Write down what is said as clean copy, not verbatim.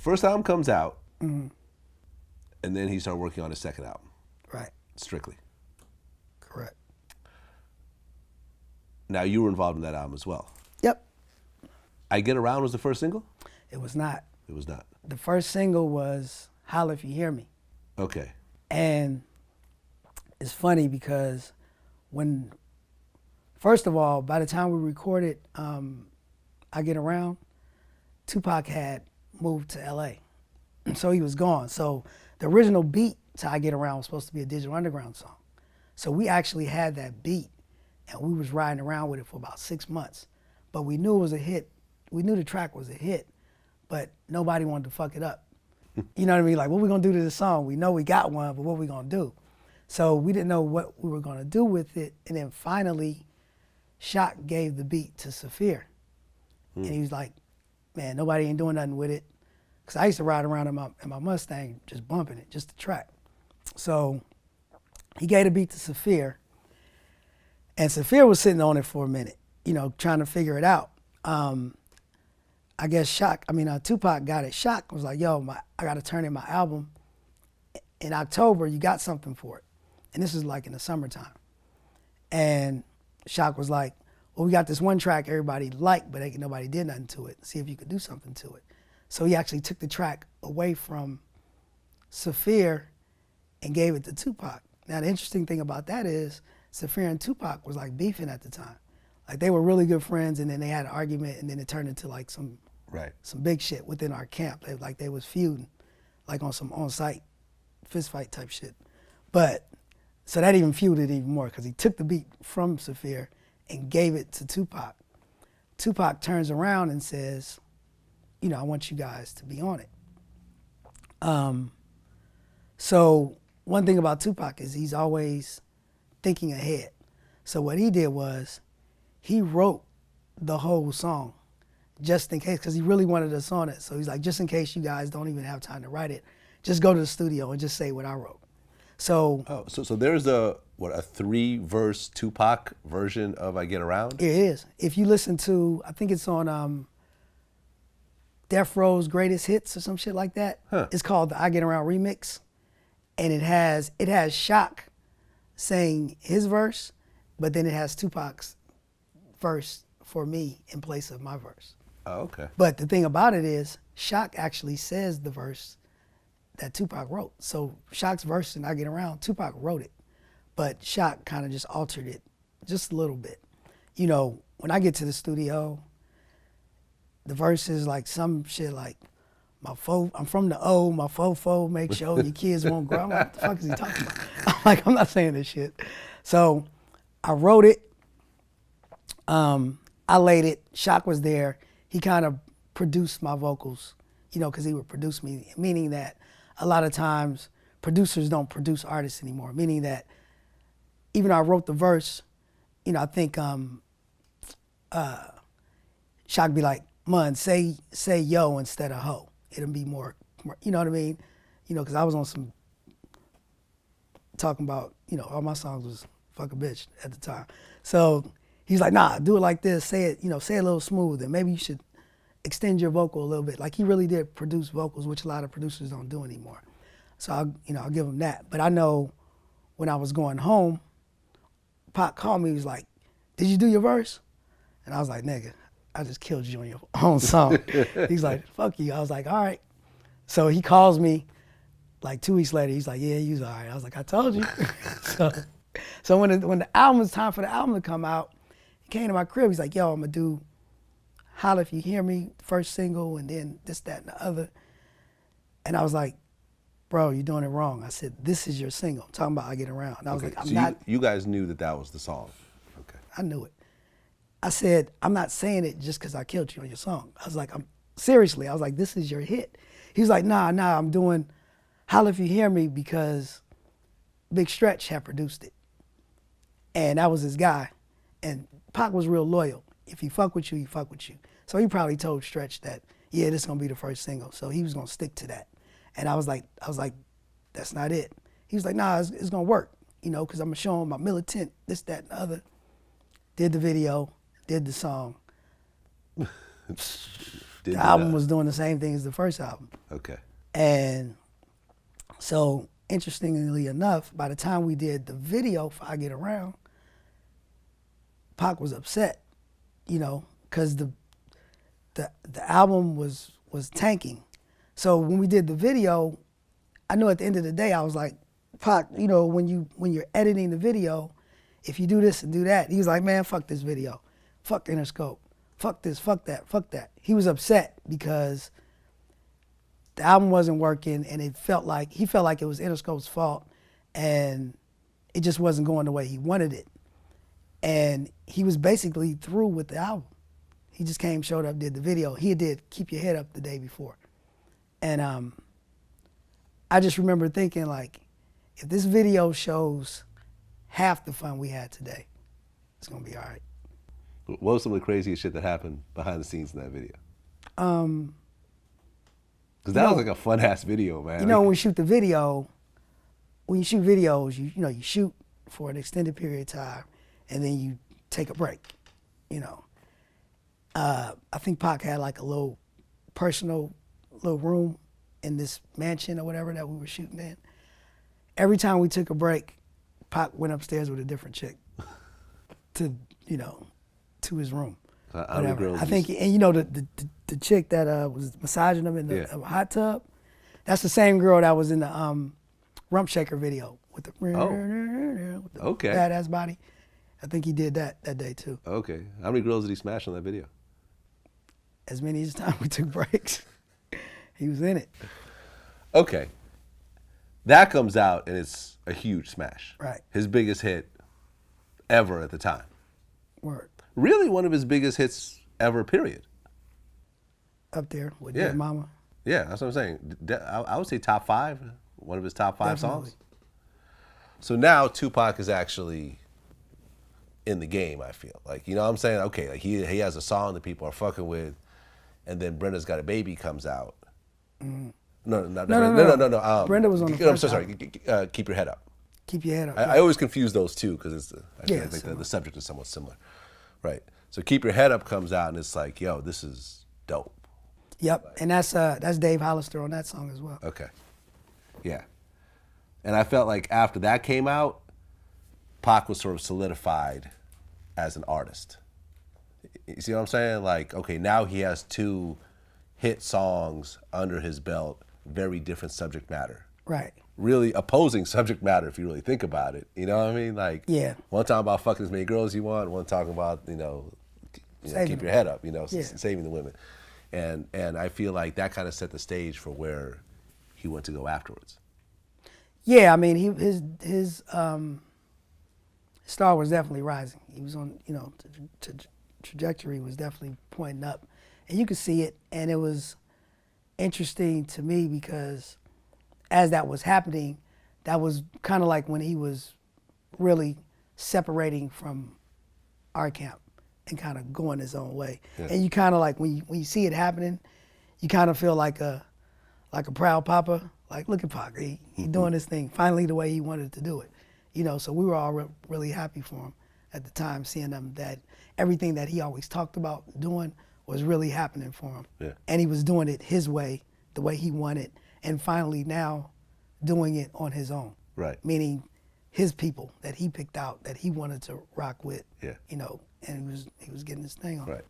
first album comes out, Mm-hmm. and then he started working on his second album, Right. Strictly. Correct. Now you were involved in that album as well. Yep. I Get Around was the first single? It was not. It was not. The first single was Holla If You Hear Me. Okay. And it's funny because when, first of all, by the time we recorded I Get Around, Tupac had moved to LA. So he was gone. So the original beat to I Get Around was supposed to be a Digital Underground song. So we actually had that beat and we was riding around with it for about 6 months. But we knew it was a hit. We knew the track was a hit, but nobody wanted to fuck it up. You know what I mean? Like, what we gonna do to this song? We know we got one, but what we gonna do? So we didn't know what we were gonna do with it. And then finally, Shock gave the beat to Saphir. And he was like, man, nobody ain't doing nothing with it. Cause I used to ride around in my Mustang just bumping it, just the track. So he gave the beat to Saphir. And Saphir was sitting on it for a minute, you know, trying to figure it out. I guess Tupac got it. Shock was like, yo, I got to turn in my album. In October, you got something for it. And this is like in the summertime. And Shock was like, well, we got this one track everybody liked, but nobody did nothing to it. See if you could do something to it. So he actually took the track away from Saphir and gave it to Tupac. Now, the interesting thing about that is Saphir and Tupac was like beefing at the time. Like they were really good friends, and then they had an argument, and then it turned into like some big shit within our camp. They was feuding, like on some on-site fist fight type shit. But so that even feuded even more because he took the beat from Saphir and gave it to Tupac. Tupac turns around and says, you know, I want you guys to be on it. So one thing about Tupac is he's always thinking ahead. So what he did was he wrote the whole song just in case, because he really wanted us on it. So he's like, just in case you guys don't even have time to write it, just go to the studio and just say what I wrote. So so there's a 3-verse Tupac version of I Get Around? It is. If you listen to, I think it's on Death Row's Greatest Hits or some shit like that. Huh. It's called the I Get Around remix. And it has Shock saying his verse, but then it has Tupac's verse for me in place of my verse. Oh, okay. But the thing about it is, Shock actually says the verse that Tupac wrote. So Shock's verse in I Get Around, Tupac wrote it, but Shock kind of just altered it just a little bit. You know, when I get to the studio, the verse is like some shit like, I'm from the O, my fofo, make sure your kids won't grow. I'm like, what the fuck is he talking about? I'm like, I'm not saying this shit. So I wrote it, I laid it, Shock was there. He kind of produced my vocals, you know, because he would produce me, meaning that a lot of times producers don't produce artists anymore, meaning that even though I wrote the verse, you know, I think Shock be like, man, say yo instead of ho. It'll be more, you know what I mean? You know, because I was on some, talking about, you know, all my songs was fuck a bitch at the time. So he's like, nah, do it like this, say it, you know, say it a little smooth, and maybe you should extend your vocal a little bit. Like he really did produce vocals, which a lot of producers don't do anymore. So I'll give him that. But I know when I was going home, Pac called me, he was like, did you do your verse? And I was like, nigga, I just killed you on your own song. He's like, fuck you. I was like, all right. So he calls me like 2 weeks later. He's like, yeah, you was all right. I was like, I told you. so when the album was time for the album to come out, he came to my crib. He's like, yo, I'm going to do Holla If You Hear Me, first single, and then this, that, and the other. And I was like, bro, you're doing it wrong. I said, this is your single. I'm talking about I Get Around. And I was like, I'm not. You guys knew that was the song. Okay. I knew it. I said, I'm not saying it just because I killed you on your song. I was like, seriously, I was like, this is your hit. He was like, nah, I'm doing Holla If You Hear Me because Big Stretch had produced it. And that was his guy. And Pac was real loyal. If he fuck with you, he fuck with you. So he probably told Stretch that, yeah, this is gonna be the first single. So he was gonna stick to that. And I was like, that's not it. He was like, nah, it's gonna work, you know, because I'm gonna show him my militant, this, that, and the other. Did the video, did the song. Did the album was doing the same thing as the first album. Okay. And so, interestingly enough, by the time we did the video for I Get Around, Pac was upset, you know, because the album was tanking. So when we did the video, I knew at the end of the day, I was like, Pac, you know, when you're editing the video, if you do this and do that, he was like, man, fuck this video. Fuck Interscope. Fuck this, fuck that, fuck that. He was upset because the album wasn't working, and he felt like it was Interscope's fault, and it just wasn't going the way he wanted it. And he was basically through with the album. He just came, showed up, did the video. He did Keep Your Head Up the day before. And I just remember thinking, like, if this video shows half the fun we had today, it's gonna be all right. What was some of the craziest shit that happened behind the scenes in that video? Because that was like a fun ass video, man. You know, when we shoot the video, when you shoot videos, you know, you shoot for an extended period of time, and then you take a break. You know, I think Pac had like a little personal little room in this mansion or whatever that we were shooting in. Every time we took a break, Pac went upstairs with a different chick to, you know, to his room. I think, and you know, the chick that was massaging him in the hot tub, that's the same girl that was in the Rump Shaker video with the, badass body. I think he did that day too. Okay. How many girls did he smash on that video? As many as time we took breaks. He was in it. Okay. That comes out and it's a huge smash. Right. His biggest hit ever at the time. Word. Really one of his biggest hits ever, period. Up there with Dead Mama. Yeah, that's what I'm saying. I would say top 5, one of his top 5 Definitely. songs. So now Tupac is actually in the game, I feel. Like, you know what I'm saying? Okay, like he has a song that people are fucking with, and then Brenda's Got a Baby comes out. Mm. No. Brenda was on the first I'm so sorry. Keep Your Head Up. Keep Your Head Up. I always confuse those two because I think the subject is somewhat similar. Right. So Keep Your Head Up comes out and it's like, yo, this is dope. Yep, and that's Dave Hollister on that song as well. Okay. Yeah. And I felt like after that came out, Pac was sort of solidified as an artist. You see what I'm saying? Like, okay, now he has 2 hit songs under his belt, very different subject matter. Right. Really opposing subject matter if you really think about it. You know what I mean? Like, one talking about fucking as many girls you want, one talking about, you know keep your head up, you know, saving the women. And I feel like that kind of set the stage for where he went to go afterwards. Yeah, I mean, his star was definitely rising. He was on, you know, trajectory was definitely pointing up. And you could see it, and it was interesting to me because as that was happening, that was kind of like when he was really separating from our camp and kind of going his own way. Yeah. And you kind of like, when you see it happening, you kind of feel like a proud papa. Like, look at Pac, he doing this thing finally the way he wanted to do it. You know, so we were all really happy for him at the time, seeing him that everything that he always talked about doing was really happening for him. Yeah. And he was doing it his way, the way he wanted, and finally now doing it on his own. Right. Meaning his people that he picked out, that he wanted to rock with. Yeah. You know, and he was getting his thing on. Right.